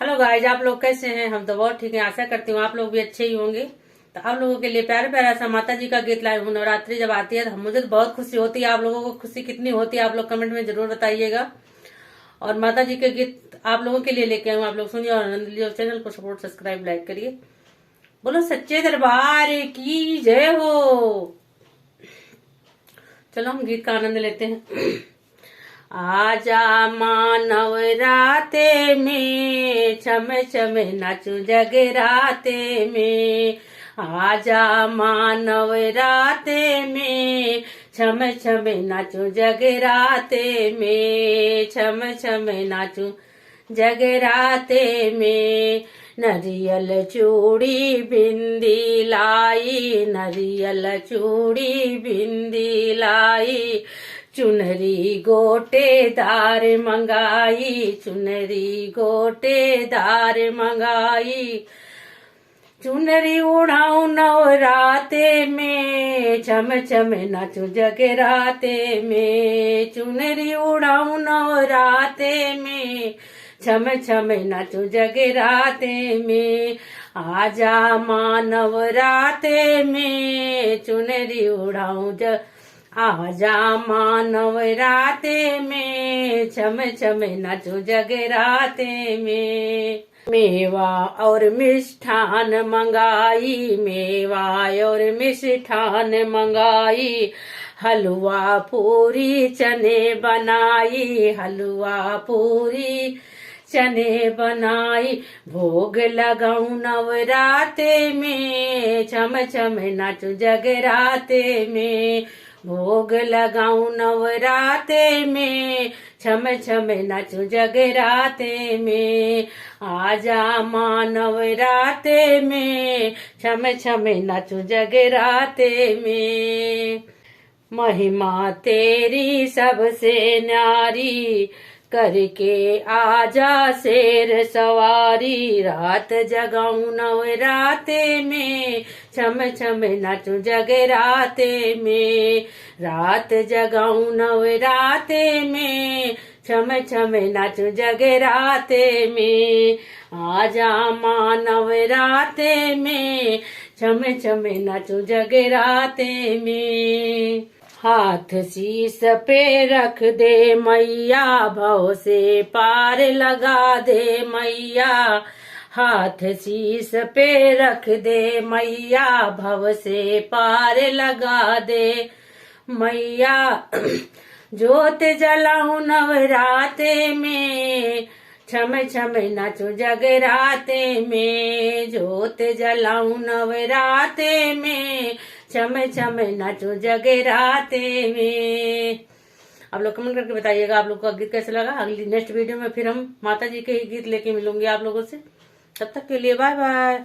Hello guys, आप लोग कैसे हैं? हम तो बहुत ठीक हैं। आशा करती हूँ आप लोग भी अच्छे ही होंगे। तो आप लोगों के लिए प्यारा प्यारा सा माता जी का गीत लाई हूँ। नवरात्रि जब आती है तो मुझे तो बहुत खुशी होती है। आप लोगों को खुशी कितनी होती है आप लोग कमेंट में जरूर बताइएगा। और माता जी के गीत आप लोगों के लिए लेके आऊँ, आप लोग सुनिए और आनंद लीजिए। और चैनल को सपोर्ट सब्सक्राइब लाइक करिए। बोलो सच्चे दरबार की जय हो। चलो हम गीत का आनंद लेते हैं। आजा मानव राते में, छम छम नाचू जगराते में। आजा मानव राते में, छम छम नाचू जगराते में। छम छम नाचू जगराते में। नरियल चूड़ी बिंदी लाई, नरियल चूड़ी बिंदी लाई। चुनरी गोटेदार मंगाई, चुनरी गोटेदार मंगाई। चुनरी उड़ाऊ नवराते में, छम छम नाचू जगराते में। चुनरी उड़ाऊ नवराते में, छम छम नाचू जगराते में। आजा मानव राते में, चुनरी उड़ाऊ आजा मानव राते में, छम छम नाचू जगराते में। मेवा और मिष्ठान मंगाई, मेवा और मिष्ठान मंगाई। हलवा पूरी चने बनाई, हलवा पूरी चने बनाई। भोग लगाऊं नवराते में, छम छम नाचू जगराते में। भोग लगाऊं नवराते में, छम छम नाचू जगराते में। आजा मानव राते में, छम छम नाचू जगराते में। महिमा तेरी सबसे न्यारी, करके आजा शेर सवारी। रात जगाऊं नवराते में, छम छम नाचू जगराते में। रात जगाऊं नवराते में, छम छम नाचू जगराते में। आजा मानव राते में, छम छम नाचू जगराते में। हाथ शीस पे रख दे मैया, भव से पार लगा दे मैया। हाथ शीस पे रख दे मैया, भव से पार लगा दे मैया। जोत जलाऊं नवराते में, छम छम नाचू जगराते में। जोत जलाऊं नवराते में, छम छम नाचू जगराते में। आप लोग कमेंट करके बताइएगा आप लोग का गीत कैसे लगा। अगली नेक्स्ट वीडियो में फिर हम माता जी के ही गीत लेके मिलूंगी आप लोगों से। तब तक के लिए बाय बाय।